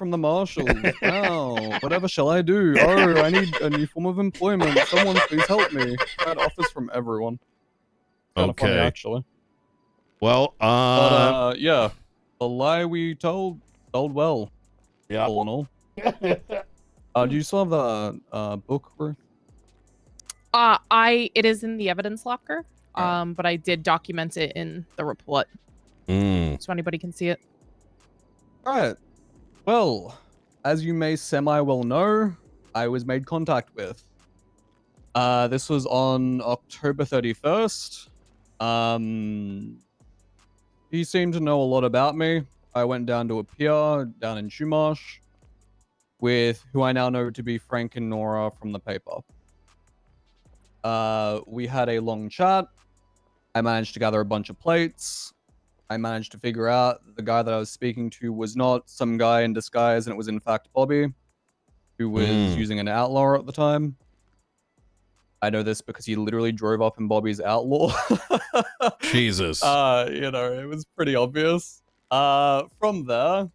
from the marshals. Wow, whatever shall I do? Oh, I need a new form of employment. Someone please help me. I had offers from everyone. Kind of funny, actually. Well, but yeah, the lie we told well. Yeah. All in all. Do you still have the book, Ruth? It is in the evidence locker. But I did document it in the report. So anybody can see it. All right. Well, as you may semi-well know, I was made contact with. This was on October 31st. He seemed to know a lot about me. I went down to a pier down in Chumash with who I now know to be Frank and Nora from the paper. We had a long chat. I managed to gather a bunch of plates. I managed to figure out the guy that I was speaking to was not some guy in disguise, and it was in fact Bobby, who was using an outlaw at the time. I know this because he literally drove up in Bobby's outlaw. Jesus. You know, it was pretty obvious. From there,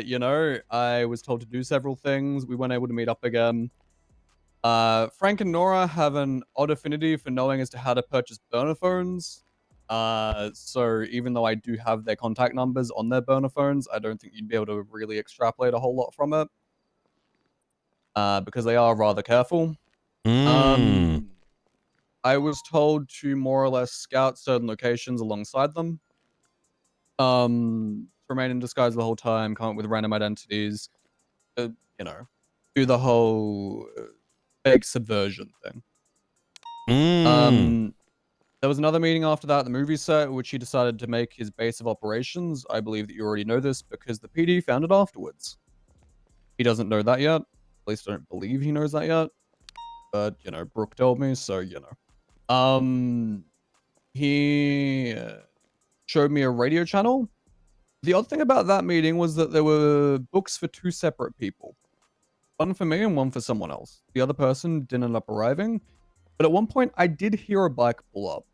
you know, I was told to do several things. We weren't able to meet up again. Frank and Nora have an odd affinity for knowing as to how to purchase burner phones. So even though I do have their contact numbers on their burner phones, I don't think you'd be able to really extrapolate a whole lot from it. Because they are rather careful. I was told to more or less scout certain locations alongside them. Remain in disguise the whole time, come up with random identities. You know, do the whole fake subversion thing. There was another meeting after that at the movie set, which he decided to make his base of operations. I believe that you already know this because the PD found it afterwards. He doesn't know that yet. At least I don't believe he knows that yet. But, you know, Brooke told me, so, you know. He showed me a radio channel. The odd thing about that meeting was that there were books for two separate people. One for me and one for someone else. The other person didn't end up arriving. But at one point, I did hear a bike pull up.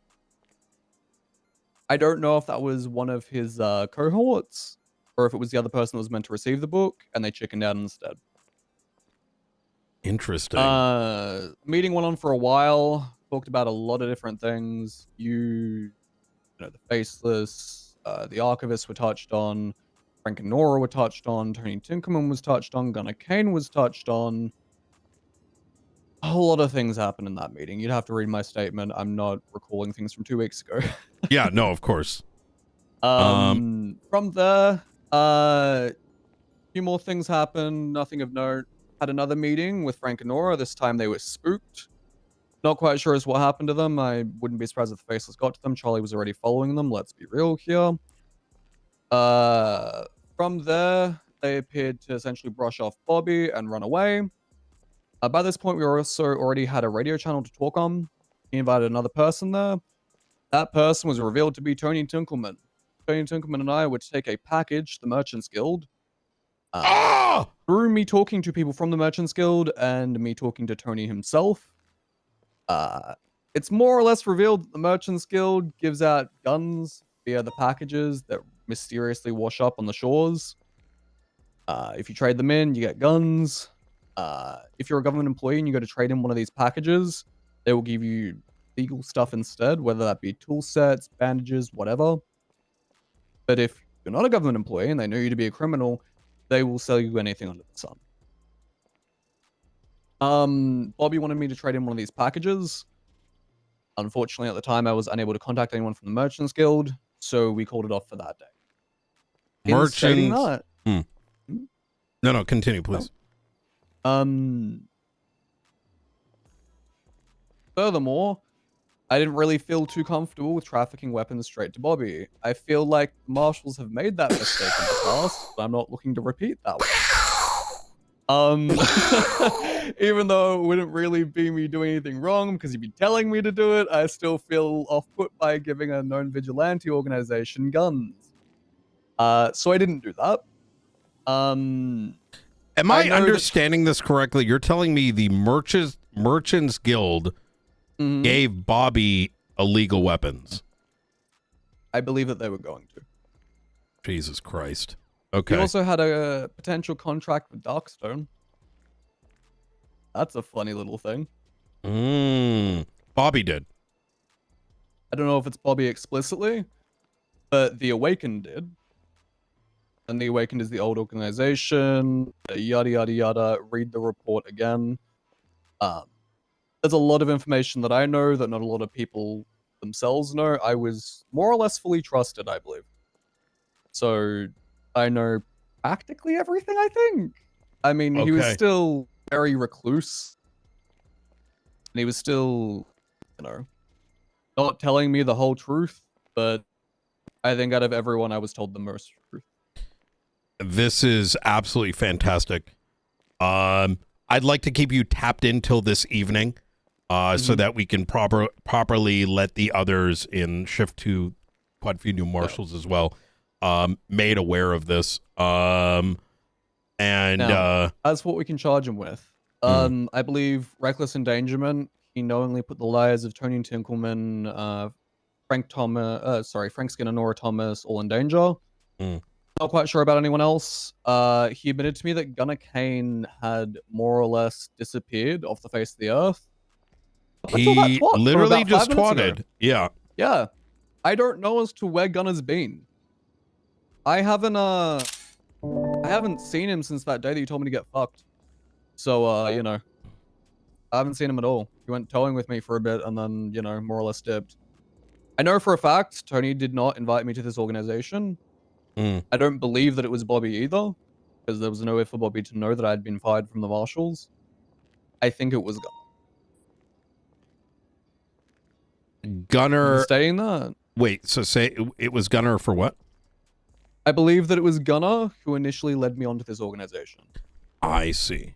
I don't know if that was one of his cohorts, or if it was the other person that was meant to receive the book, and they chickened out instead. Interesting. Meeting went on for a while. Talked about a lot of different things. You know, the Faceless, the Archivists were touched on. Frank and Nora were touched on. Tony Tinkleman was touched on. Gunnar Kane was touched on. A whole lot of things happened in that meeting. You'd have to read my statement. I'm not recalling things from 2 weeks ago. Yeah, no, of course. From there, a few more things happened. Nothing of note. Had another meeting with Frank and Nora. This time they were spooked. Not quite sure as what happened to them. I wouldn't be surprised if the Faceless got to them. Charlie was already following them. Let's be real here. From there, they appeared to essentially brush off Bobby and run away. By this point, we also already had a radio channel to talk on. He invited another person there. That person was revealed to be Tony Tinkleman. Tony Tinkleman and I were to take a package, the Merchants Guild. Through me talking to people from the Merchants Guild and me talking to Tony himself, it's more or less revealed that the Merchants Guild gives out guns via the packages that mysteriously wash up on the shores. If you trade them in, you get guns. If you're a government employee and you go to trade in one of these packages, they will give you legal stuff instead, whether that be tool sets, bandages, whatever. But if you're not a government employee and they know you to be a criminal, they will sell you anything under the sun. Bobby wanted me to trade in one of these packages. Unfortunately, at the time, I was unable to contact anyone from the Merchants Guild, so we called it off for that day. Merchants. No, continue, please. Furthermore, I didn't really feel too comfortable with trafficking weapons straight to Bobby. I feel like marshals have made that mistake in the past, but I'm not looking to repeat that one. Even though it wouldn't really be me doing anything wrong because he'd be telling me to do it, I still feel off-put by giving a known vigilante organization guns. So I didn't do that. Am I understanding this correctly? You're telling me the Merchants Guild gave Bobby illegal weapons? I believe that they were going to. Jesus Christ. Okay. He also had a potential contract with Darkstone. That's a funny little thing. Bobby did. I don't know if it's Bobby explicitly, but the Awakened did. And the Awakened is the old organization, yada, yada, yada. Read the report again. There's a lot of information that I know that not a lot of people themselves know. I was more or less fully trusted, I believe. So I know practically everything, I think. I mean, he was still very recluse. And he was still, not telling me the whole truth, but I think out of everyone, I was told the most truth. This is absolutely fantastic. I'd like to keep you tapped in till this evening, so that we can properly let the others in Shift 2, quite a few new marshals as well, made aware of this. And now, that's what we can charge him with. I believe reckless endangerment. He knowingly put the lives of Tony Tinkleman, Frank Skinner, Nora Thomas, all in danger. Not quite sure about anyone else. He admitted to me that Gunnar Kane had more or less disappeared off the face of the earth. He literally just twatted. Yeah. Yeah. I don't know as to where Gunnar's been. I haven't seen him since that day that you told me to get fucked. So, I haven't seen him at all. He went towing with me for a bit and then, more or less dipped. I know for a fact Tony did not invite me to this organization. I don't believe that it was Bobby either, because there was no way for Bobby to know that I had been fired from the marshals. I think it was Gunnar. Saying that. Wait, so say it was Gunnar for what? I believe that it was Gunnar who initially led me onto this organization. I see.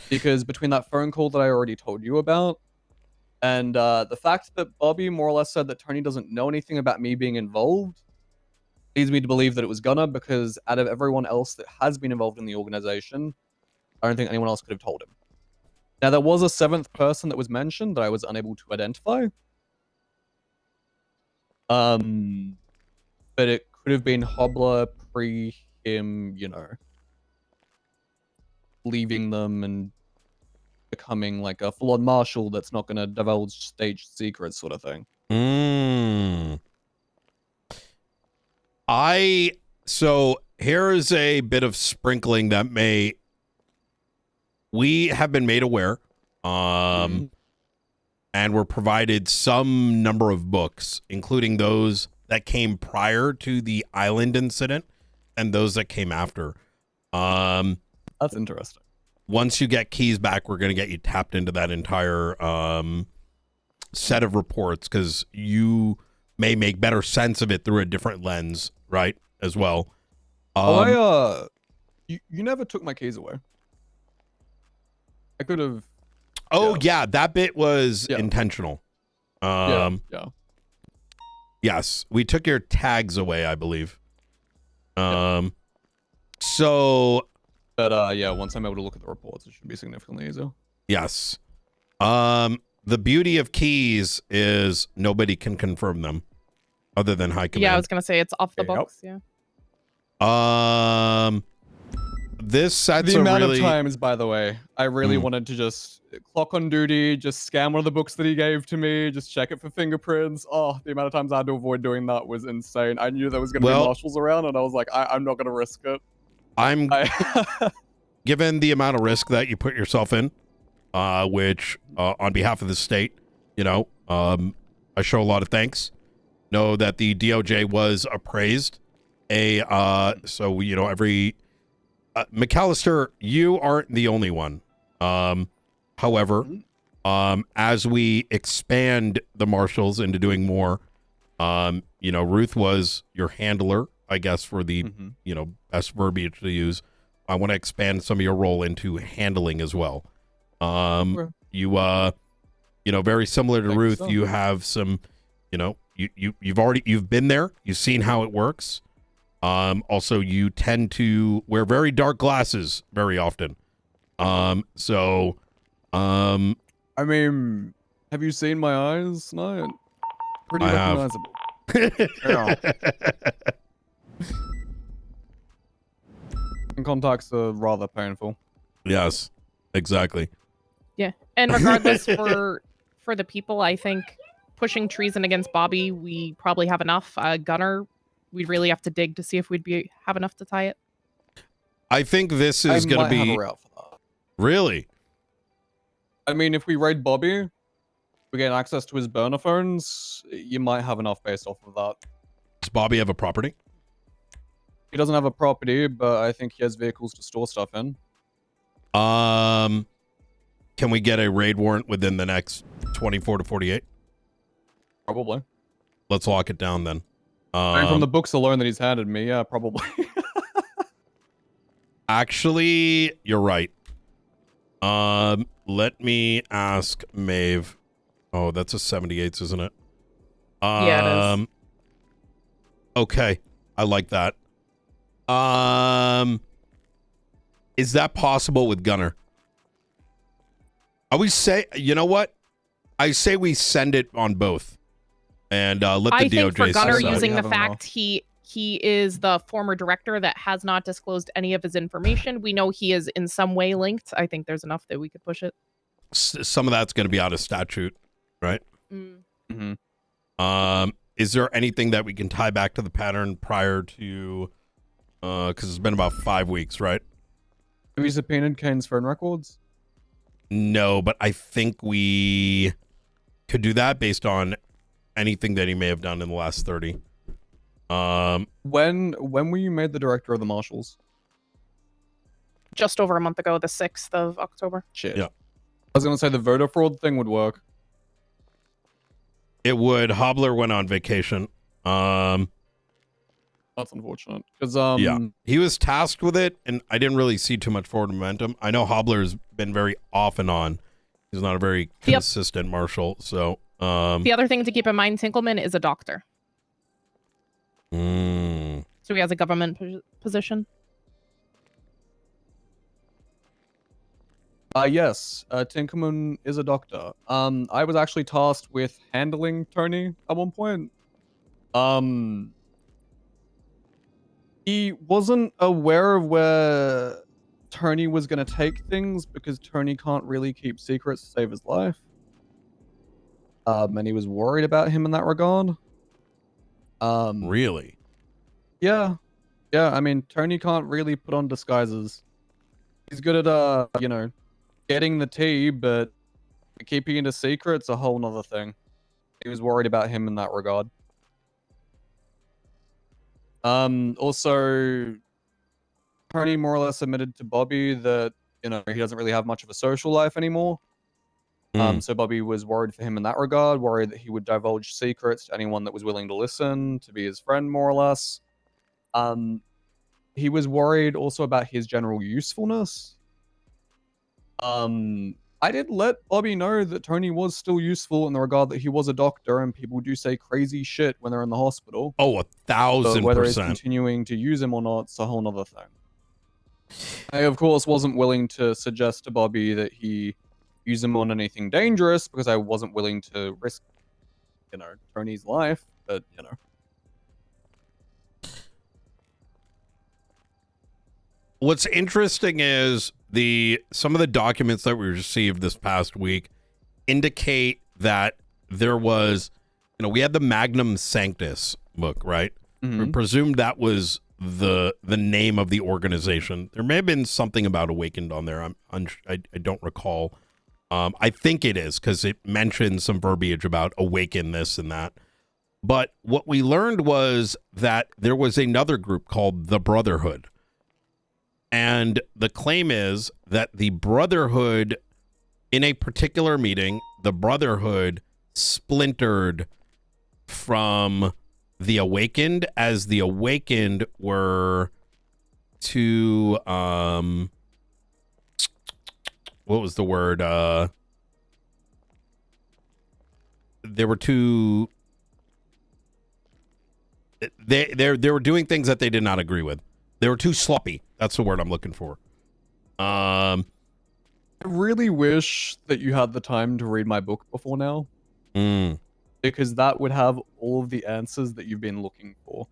Because between that phone call that I already told you about, and the fact that Bobby more or less said that Tony doesn't know anything about me being involved, leads me to believe that it was Gunnar, because out of everyone else that has been involved in the organization, I don't think anyone else could have told him. Now, there was a 7th person that was mentioned that I was unable to identify. But it could have been Hobbler pre him, leaving them and becoming like a full-on marshal that's not going to divulge stage secrets sort of thing. So here's a bit of sprinkling that we have been made aware, and were provided some number of books, including those that came prior to the island incident and those that came after. That's interesting. Once you get keys back, we're going to get you tapped into that entire set of reports, because you may make better sense of it through a different lens, right? As well. You never took my keys away. I could have. Oh yeah, that bit was intentional. Yeah. Yes, we took your tags away, I believe. So. But once I'm able to look at the reports, it should be significantly easier. Yes. The beauty of keys is nobody can confirm them, other than High Command. Yeah, I was gonna say it's off the books. Yeah. This sets the amount of times, by the way, I really wanted to just clock on duty, just scan one of the books that he gave to me, just check it for fingerprints. Oh, the amount of times I had to avoid doing that was insane. I knew there was going to be marshals around, and I was like, I'm not going to risk it. Given the amount of risk that you put yourself in, which on behalf of the state, I show a lot of thanks. Know that the DOJ was appraised. Every McCallister, you aren't the only one. However, as we expand the marshals into doing more, Ruth was your handler, I guess, for the best verbiage to use. I want to expand some of your role into handling as well. You very similar to Ruth. You have some, you've been there. You've seen how it works. Also, you tend to wear very dark glasses very often. I mean, have you seen my eyes? No, pretty recognizable. contacts are rather painful. Yes, exactly. Yeah, and regardless for the people, I think pushing treason against Bobby, we probably have enough. Gunner, we'd really have to dig to see if we'd have enough to tie it. I think this is I going to might have a be route for that. really. I mean, if we raid Bobby, we get access to his burner phones. You might have enough based off of that. Does Bobby have a property? He doesn't have a property, but I think he has vehicles to store stuff in. Can we get a raid warrant within the next 24 to 48? Probably. Let's lock it down then. I mean, from the books alone that he's handed me, yeah, probably. Actually, you're right. Let me ask Maeve. Oh, that's a 78s, isn't it? Yeah, it is. Okay, I like that. Is that possible with Gunner? I would say, you know what? I say we send it on both, and let the I DOJ think for Gunner, decide. using the Have him fact he is the former director that has not disclosed any of his information, we know he is in some way linked. I think there's enough that we could push it. Some of that's going to be out of statute, right? Mm. Is there anything that we can tie back to the pattern prior to? Because it's been about 5 weeks, right? Have you subpoenaed Kane's phone records? No, but I think we could do that based on anything that he may have done in the last 30. When were you made the director of the Marshals? Just over a month ago, the 6th of October. Shit. Yeah. I was gonna say the voter fraud thing would work. It would. Hobbler went on vacation. That's unfortunate. Because Yeah, he was tasked with it, and I didn't really see too much forward momentum. I know Hobbler's been very off and on. He's not a very consistent marshal. So the other thing to keep in mind, Tinkleman is a doctor. So he has a government position. Yes, Tinkleman is a doctor. I was actually tasked with handling Tony at one point. He wasn't aware of where Tony was going to take things because Tony can't really keep secrets to save his life. And he was worried about him in that regard. Really? Yeah. Yeah, I mean, Tony can't really put on disguises. He's good at, getting the tea, but keeping it a secret's a whole nother thing. He was worried about him in that regard. Also, Tony more or less admitted to Bobby that, he doesn't really have much of a social life anymore. So Bobby was worried for him in that regard, worried that he would divulge secrets to anyone that was willing to listen, to be his friend, more or less. He was worried also about his general usefulness. I did let Bobby know that Tony was still useful in the regard that he was a doctor, and people do say crazy shit when they're in the hospital. Oh, 1,000%. But whether he's continuing to use him or not, it's a whole nother thing. I, of course, wasn't willing to suggest to Bobby that he use him on anything dangerous because I wasn't willing to risk, Tony's life, but, What's interesting is some of the documents that we received this past week indicate that there was, we had the Magnum Sanctus book, right? Mm-hmm. We presumed that was the name of the organization. There may have been something about Awakened on there. I don't recall. I think it is because it mentions some verbiage about awaken this and that. But what we learned was that there was another group called the Brotherhood. And the claim is that the Brotherhood, in a particular meeting, the Brotherhood splintered from the Awakened, as the Awakened were to, what was the word? They were too, they were doing things that they did not agree with. They were too sloppy. That's the word I'm looking for. I really wish that you had the time to read my book before now. Because that would have all of the answers that you've been looking for.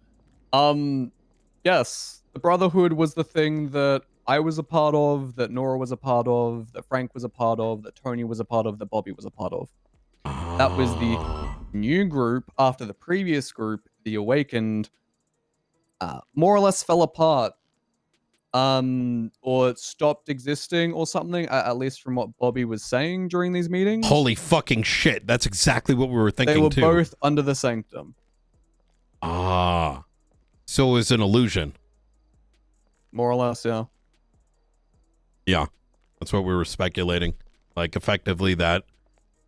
Yes, the The Brotherhood was the thing that I was a part of, that Nora was a part of, that Frank was a part of, that Tony was a part of, that Bobby was a part of. That was the new group after the previous group, the Awakened, more or less fell apart. Or it stopped existing or something, at least from what Bobby was saying during these meetings. Holy fucking shit. That's exactly what we were thinking, they were too. both under the Sanctum. Ah. So it was an illusion. More or less, yeah. Yeah. That's what we were speculating. Like, effectively, that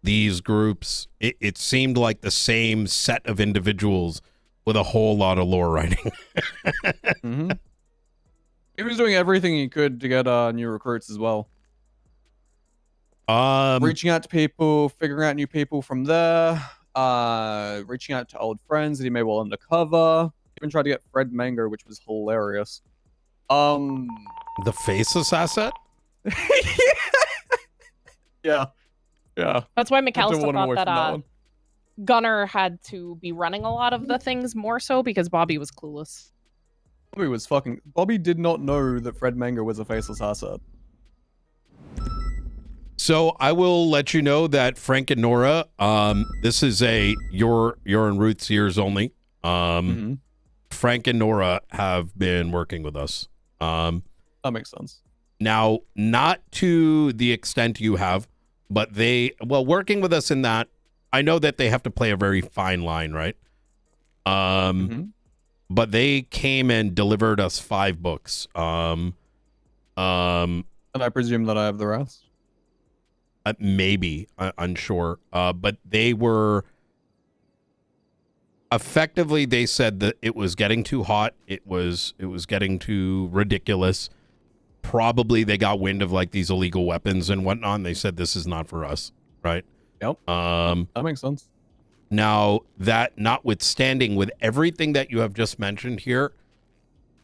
these groups, it seemed like the same set of individuals with a whole lot of lore writing. Mm-hmm. He was doing everything he could to get new recruits as well. Reaching out to people, figuring out new people from there, reaching out to old friends that he made while undercover. Even tried to get Fred Mango, which was hilarious. The Faceless asset? Yeah. Yeah. That's why Don't McCallister want him away thought from that one. Gunner had to be running a lot of the things more so because Bobby was clueless. Bobby did not know that Fred Mango was a faceless asset. So I will let you know that Frank and Nora, this is a you're in Ruth's ears only. Frank and Nora have been working with us. That makes sense. Now, not to the extent you have, but working with us in that, I know that they have to play a very fine line, right? But they came and delivered us 5 books. And I presume that I have the rest. Maybe, unsure. But they were effectively, they said that it was getting too hot. It was getting too ridiculous. Probably they got wind of like these illegal weapons and whatnot. And they said, this is not for us. Right. Yep. That makes sense. Now, that notwithstanding, with everything that you have just mentioned here,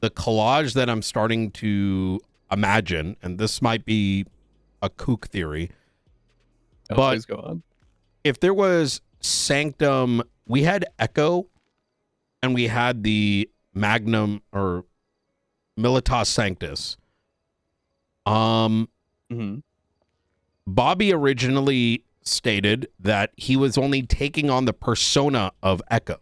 the collage that I'm starting to imagine, and this might be a kook theory, but please go on. If there was Sanctum, we had Echo, and we had the Magnum or Militas Sanctus. Bobby originally stated that he was only taking on the persona of Echo,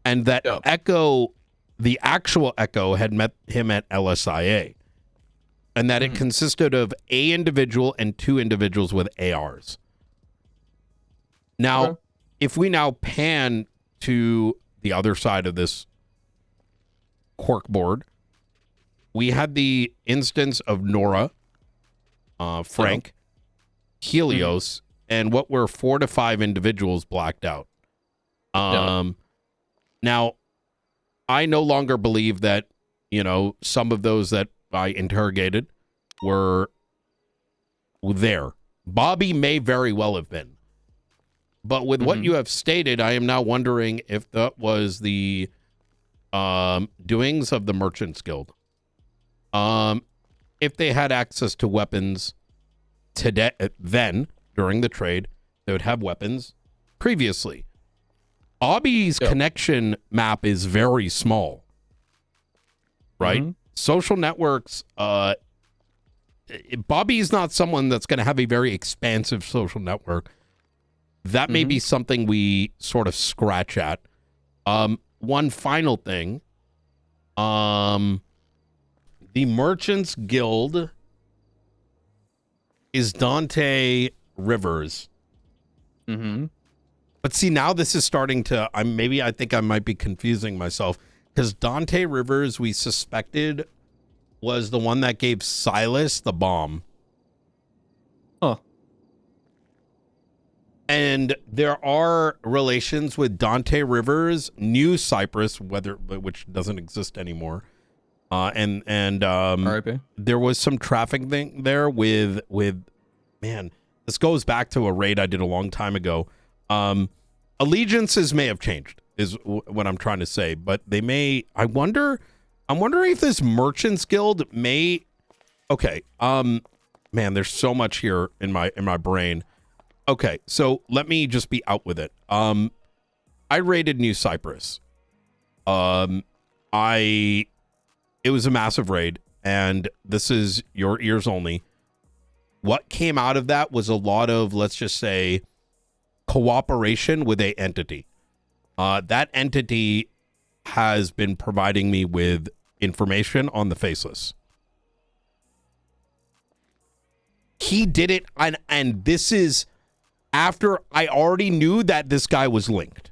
and that Echo, the actual Echo, had met him at LSIA, and that it consisted of a individual and 2 individuals with ARs. Now, if we now pan to the other side of this corkboard, we had the instance of Nora, Frank, Helios, and what were 4 to 5 individuals blacked out. Now, I no longer believe that, some of those that I interrogated were there. Bobby may very well have been. But with what you have stated, I am now wondering if that was the doings of the Merchants Guild. If they had access to weapons today, then during the trade, they would have weapons previously. Bobby's connection map is very small, right? Social networks, Bobby's not someone that's going to have a very expansive social network. That may be something we sort of scratch at. One final thing. The Merchants Guild is Dante Rivers. But see, now this is starting to, I think I might be confusing myself, because Dante Rivers, we suspected, was the one that gave Silas the bomb. And there are relations with Dante Rivers, New Cyprus, which doesn't exist anymore. And there was some trafficking there with man, this goes back to a raid I did a long time ago. Allegiances may have changed, is what I'm trying to say, but they may. I'm wondering if this Merchants Guild may. Okay, man, there's so much here in my brain. Okay, so let me just be out with it. I raided New Cyprus. I it was a massive raid, and this is your ears only. What came out of that was a lot of, let's just say, cooperation with a entity. That entity has been providing me with information on the faceless. He did it, and this is after I already knew that this guy was linked.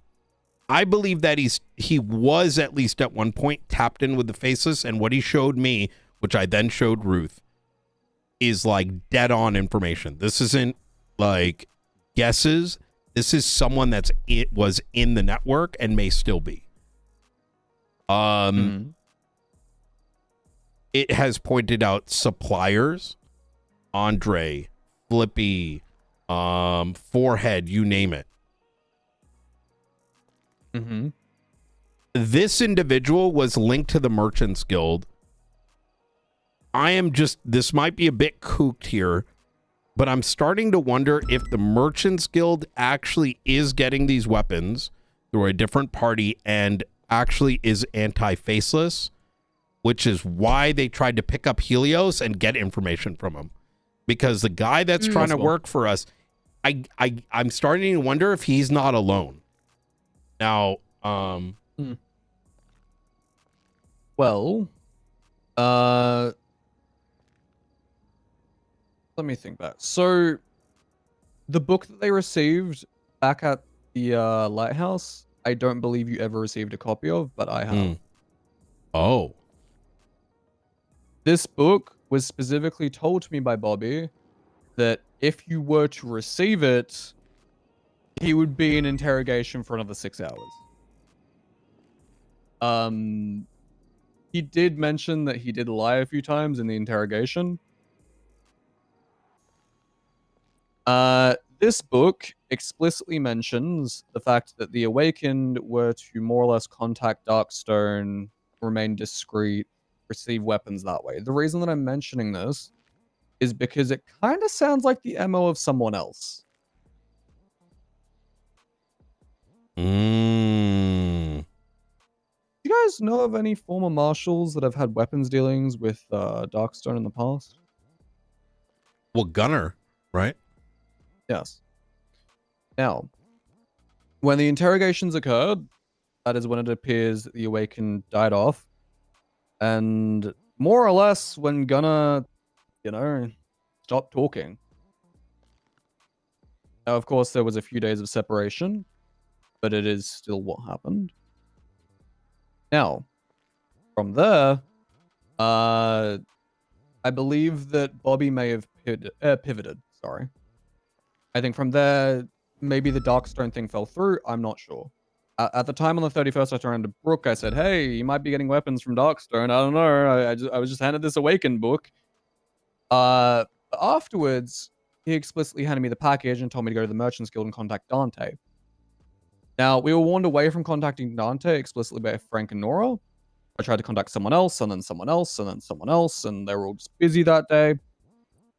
I believe that he was, at least at one point, tapped in with the faceless, and what he showed me, which I then showed Ruth, is like dead on information. This isn't like guesses. This is someone was in the network and may still be. It has pointed out suppliers, Andre, Flippy, Forehead, you name it. This individual was linked to the Merchants Guild. This might be a bit kooked here, but I'm starting to wonder if the Merchants Guild actually is getting these weapons through a different party and actually is anti-faceless, which is why they tried to pick up Helios and get information from him. Because the guy that's trying to work for us, I'm starting to wonder if he's not alone. Now, well, let me think back. So, the book that they received back at the lighthouse, I don't believe you ever received a copy of, but I have. Oh. This book was specifically told to me by Bobby that if you were to receive it, he would be in interrogation for another 6 hours. He did mention that he did lie a few times in the interrogation. This book explicitly mentions the fact that the Awakened were to more or less contact Darkstone, remain discreet, receive weapons that way. The reason that I'm mentioning this is because it kind of sounds like the MO of someone else. Do you guys know of any former marshals that have had weapons dealings with Darkstone in the past? Well, Gunner, right? Yes. Now, when the interrogations occurred, that is when it appears that the Awakened died off. And more or less when Gunner, stopped talking. Now, of course, there was a few days of separation, but it is still what happened. Now, from there, I believe that Bobby may have pivoted. Sorry. I think from there, maybe the Darkstone thing fell through. I'm not sure. At the time on the 31st, I turned to Brooke. I said, hey, you might be getting weapons from Darkstone. I don't know. I was just handed this Awakened book. Afterwards, he explicitly handed me the package and told me to go to the Merchants Guild and contact Dante. Now, we were warned away from contacting Dante explicitly by Frank and Nora. I tried to contact someone else, and then someone else, and then someone else, and they were all just busy that day.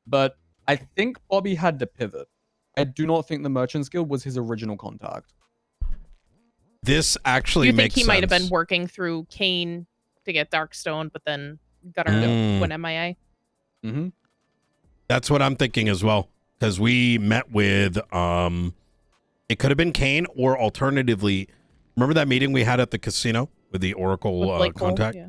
But I think Bobby had to pivot. I do not think the Merchants Guild was his original contact. This actually makes sense. You think he might have been working through Kane to get Darkstone, but then Gunner went MIA? Mm-hmm. That's what I'm thinking as well. Because we met with, it could have been Kane, or alternatively, remember that meeting we had at the casino with the Oracle contact? Yeah.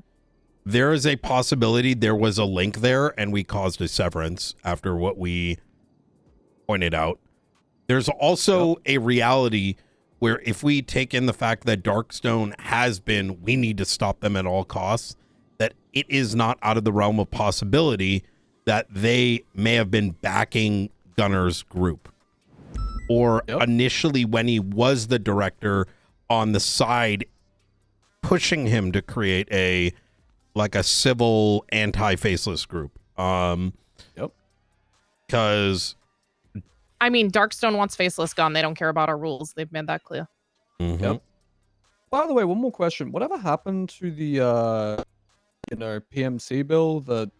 There is a possibility there was a link there, and we caused a severance after what we pointed out. There's also a reality where if we take in the fact that Darkstone has been, we need to stop them at all costs, that it is not out of the realm of possibility that they may have been backing Gunner's group. Or initially when he was the director on the side, pushing him to create a civil anti-faceless group. Because I mean, Darkstone wants faceless gone. They don't care about our rules. They've made that clear. Yep. By the way, one more question. Whatever happened to the PMC bill that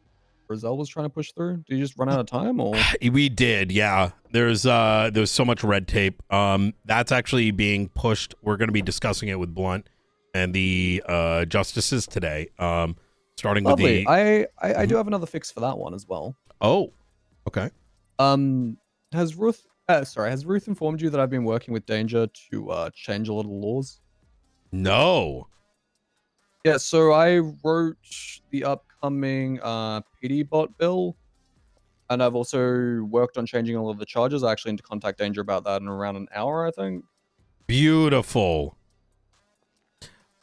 Brazil was trying to push through? Did you just run out of time, or? We did, yeah. There's so much red tape. That's actually being pushed. We're going to be discussing it with Blunt and the justices today. So Starting with Lovely. the... I do have another fix for that one as well. Oh, okay. Has Ruth informed you that I've been working with Danger to change a lot of laws? No. Yeah, so I wrote the upcoming PD bot bill, and I've also worked on changing all of the charges. I actually need to contact Danger about that in around an hour, I think. Beautiful.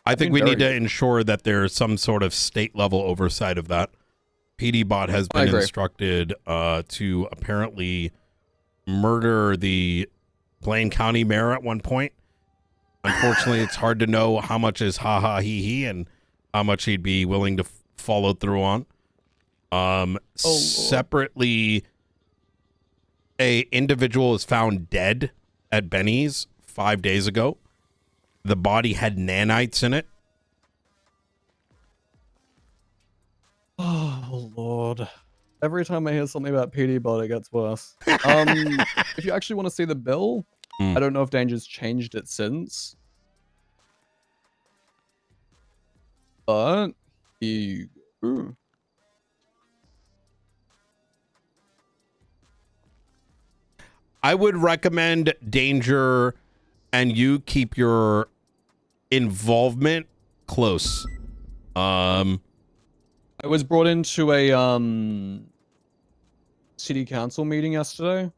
I think we need to good. ensure that there's some sort of state level oversight of that. PD bot has been instructed to apparently murder the Blaine County mayor at one point. Unfortunately, it's hard to know how much is ha ha he he and how much he'd be willing to follow through on. Separately, a individual is found dead at Benny's 5 days ago. The body had nanites in it. Oh, Lord. Every time I hear something about PD bot, it gets worse. If you actually want to see the bill, I don't know if Danger's changed it since. But I would recommend Danger and you keep your involvement close. I was brought into a city council meeting yesterday.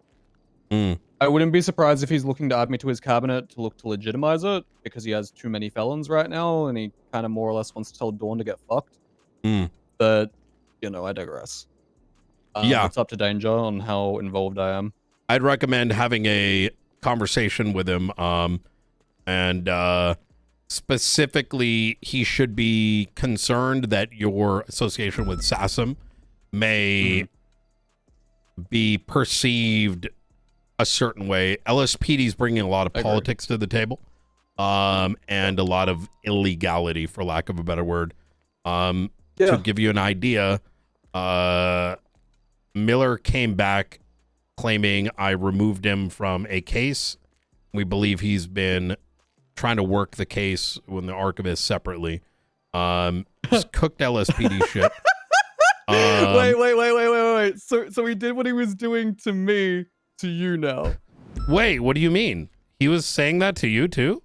I wouldn't be surprised if he's looking to add me to his cabinet to look to legitimize it, because he has too many felons right now, and he kind of more or less wants to tell Dawn to get fucked. But, you know, I digress. Yeah. It's up to Danger on how involved I am. I'd recommend having a conversation with him, and specifically, he should be concerned that your association with SASM may be perceived a certain way. LSPD is bringing a lot of politics to the table, and a lot of illegality, for lack of a better word. To give you an idea, Miller came back claiming I removed him from a case. We believe he's been trying to work the case with the archivist separately. Just cooked LSPD shit. Wait. So he did what he was doing to me to you now. Wait, what do you mean? He was saying that to you too?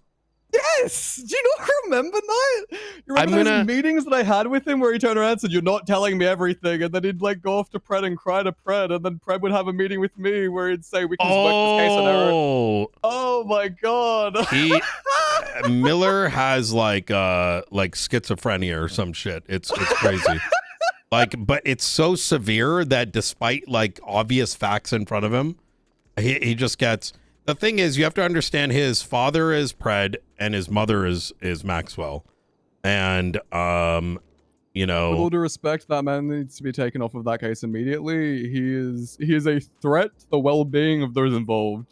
Yes! Do you not remember that? You remember those meetings that I had with him where he turned around and said, "You're not telling me everything," and then he'd like go off to Pred and cry to Pred, and then Pred would have a meeting with me where he'd say, "We can just work this case on our own." Oh my god. Miller has like schizophrenia or some shit. It's crazy. But it's so severe that despite like obvious facts in front of him, he just gets... The thing is, you have to understand his father is Pred and his mother is Maxwell. And, you know... With all due respect, that man needs to be taken off of that case immediately. He is a threat to the well-being of those involved.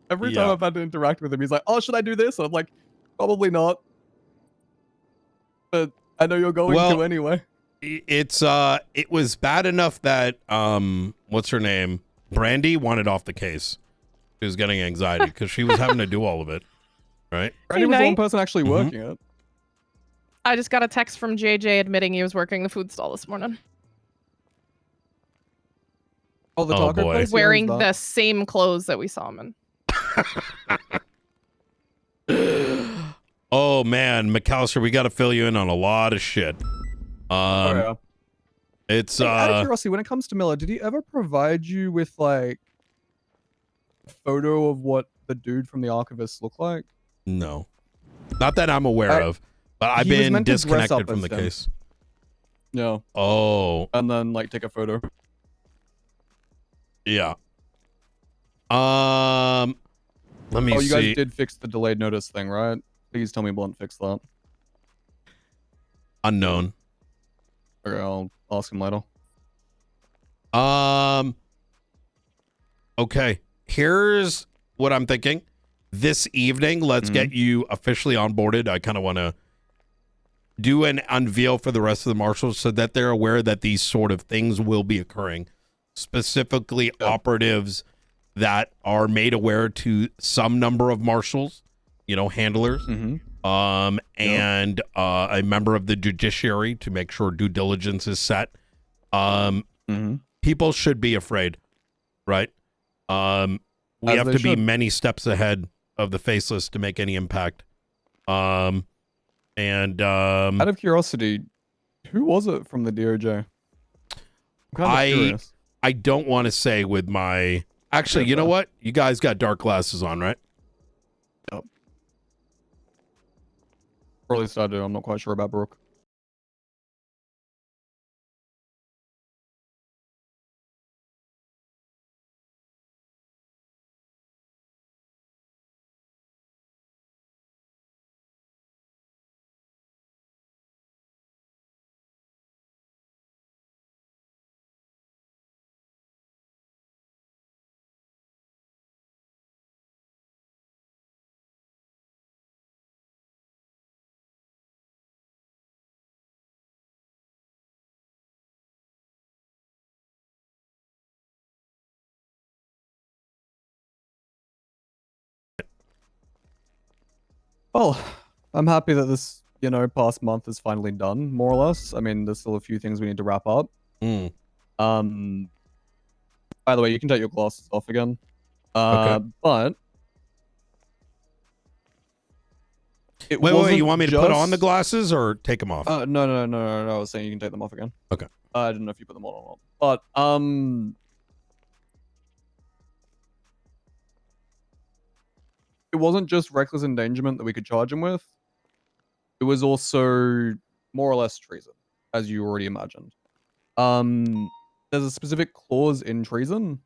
Every time I've had to interact with him, he's like, "Oh, should I do this?" And I'm like, "Probably not. But I know you're going to anyway." It was bad enough that, what's her name? Brandy wanted off the case. She was getting anxiety because she was having to do all of it, right? Brandy was the one person actually working it. I just got a text from JJ admitting he was working the food stall this morning. Oh, the taco place? Wearing the same clothes that we saw him in. Oh man, McCallister, we got to fill you in on a lot of shit. It's out of curiosity, when it comes to Miller, did he ever provide you with like a photo of what the dude from the archivist looked like? No, not that I'm aware of, but I've been disconnected from the case. No. Oh. And then like take a photo. Yeah. Let me see. Oh, you guys did fix the delayed notice thing, right? Please tell me Blunt fixed that. Unknown. Okay, I'll ask him later. Okay. Here's what I'm thinking. This evening, let's get you officially onboarded. I kind of want to do an unveil for the rest of the marshals so that they're aware that these sort of things will be occurring. Specifically, operatives that are made aware to some number of marshals, you know, handlers, and a member of the judiciary to make sure due diligence is set. People should be afraid, right? We As have they to be should. many steps ahead of the faceless to make any impact. Out of curiosity, who was it from the DOJ? I'm kind of curious. I don't want to say with my... Actually, you know what? You guys got dark glasses on, right? Yep. Or at least I do. I'm not quite sure about Brooke. Well, I'm happy that this, past month is finally done, more or less. I mean, there's still a few things we need to wrap up. By the way, you can take your glasses off again. Okay. But wait, you want me to put on the glasses or take them off? No. I was saying you can take them off again. Okay. I didn't know if you put them on or not. But it wasn't just reckless endangerment that we could charge him with. It was also more or less treason, as you already imagined. There's a specific clause in treason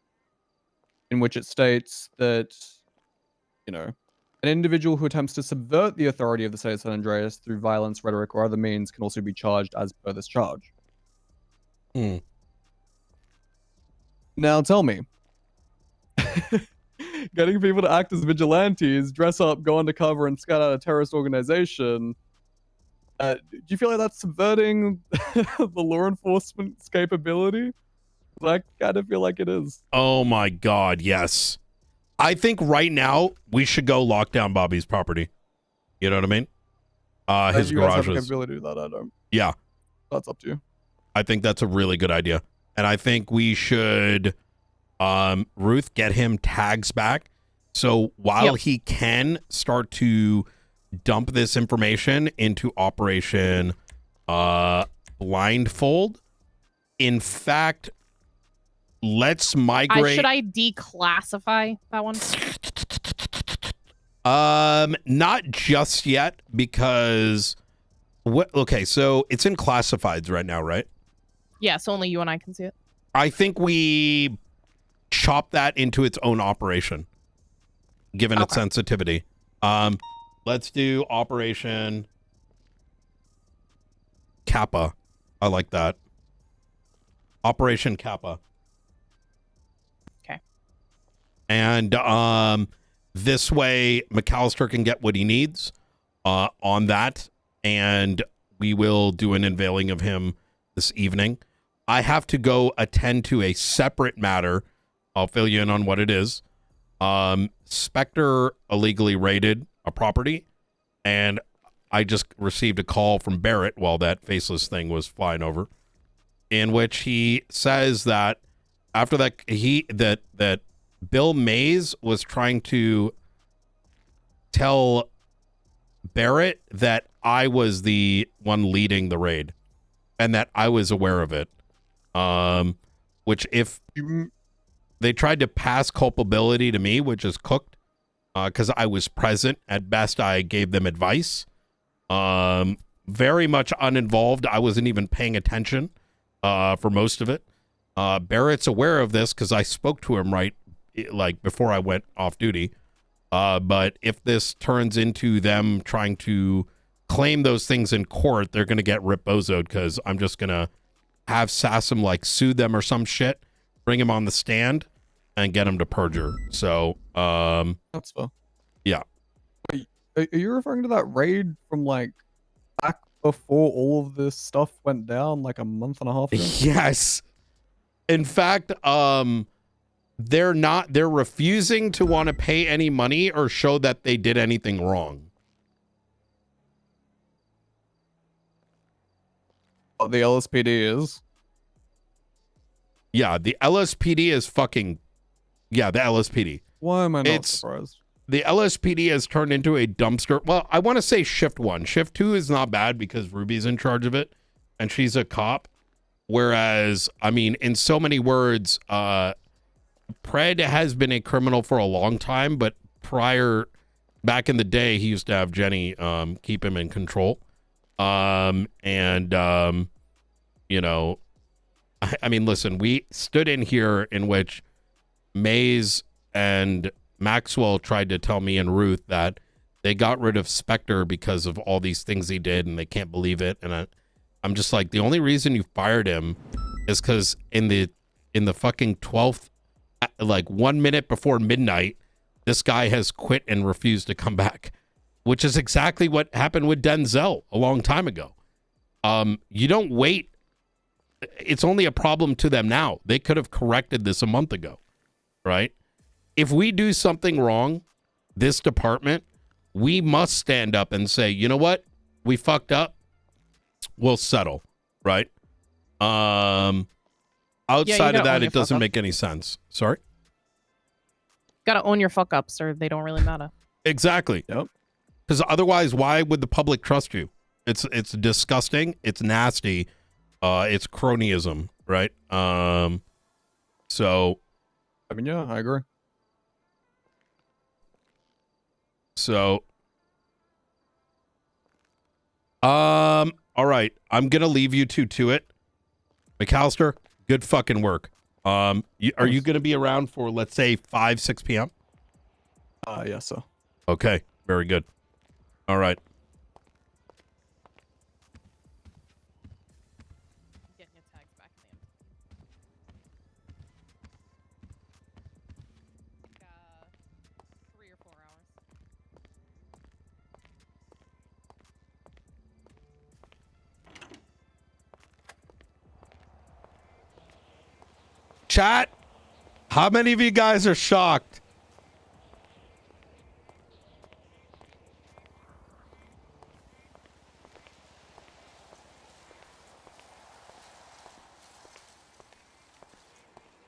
in which it states that, an individual who attempts to subvert the authority of the state of San Andreas through violence, rhetoric, or other means can also be charged as per this charge. Now tell me, getting people to act as vigilantes, dress up, go undercover, and scout out a terrorist organization, do you feel like that's subverting the law enforcement's capability? I kind of feel like it is. Oh my God, yes. I think right now we should go lock down Bobby's property. You know what I mean? His you guys have the garages. capability to do that, I don't. Yeah. That's up to you. I think that's a really good idea. And I think we should, Ruth, get him tags back. So while he can start to dump this information into Operation Blindfold, in fact, let's migrate. Should I declassify that one? Not just yet, because okay, so it's in classifieds right now, right? Yes, only you and I can see it. I think we chop that into its own operation, given its sensitivity. Let's do Operation Kappa. I like that. Operation Kappa. Okay. And this way McCallister can get what he needs on that, and we will do an unveiling of him this evening. I have to go attend to a separate matter. I'll fill you in on what it is. Spectre illegally raided a property, and I just received a call from Barrett while that faceless thing was flying over, in which he says that after that that Bill Mays was trying to tell Barrett that I was the one leading the raid and that I was aware of it. Which if they tried to pass culpability to me, which is cooked, because I was present. At best, I gave them advice. Very much uninvolved. I wasn't even paying attention for most of it. Barrett's aware of this because I spoke to him like before I went off duty. But if this turns into them trying to claim those things in court, they're going to get rip-bozoed because I'm just going to have Sassam like sue them or some shit, bring him on the stand, and get him to perjure. So, that's fair. Yeah. Wait, are you referring to that raid from like back before all of this stuff went down, like a month and a half ago? Yes. In fact, they're refusing to want to pay any money or show that they did anything wrong. What the LSPD is. Yeah, the LSPD is fucking... Yeah, the LSPD. Why am I not surprised? The LSPD has turned into a dumpster. Well, I want to say shift 1. Shift 2 is not bad because Ruby's in charge of it, and she's a cop. Whereas, I mean, in so many words, Pred has been a criminal for a long time, but back in the day, he used to have Jenny keep him in control. You know, I mean, listen, we stood in here in which Maze and Maxwell tried to tell me and Ruth that they got rid of Spectre because of all these things he did, and they can't believe it. And I'm just like, the only reason you fired him is because in the fucking 12th, like 1 minute before midnight, this guy has quit and refused to come back, which is exactly what happened with Denzel a long time ago. You don't wait. It's only a problem to them now. They could have corrected this a month ago, right? If we do something wrong, this department, we must stand up and say, you know what? We fucked up. We'll settle, right? Outside of that, it doesn't make any sense. Sorry? Gotta own your fuck ups or they don't really matter. Exactly. Yep. Because otherwise, why would the public trust you? It's disgusting. It's nasty. It's cronyism, right? So... I mean, yeah, I agree. So... all right. I'm going to leave you two to it. McCallister, good fucking work. Are you going to be around for, let's say, 5, 6 p.m.? Yes, sir. Okay. Very good. All right. Getting your tags back in the end. 3 or 4 hours. Chat, how many of you guys are shocked?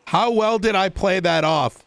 How well did I play that off?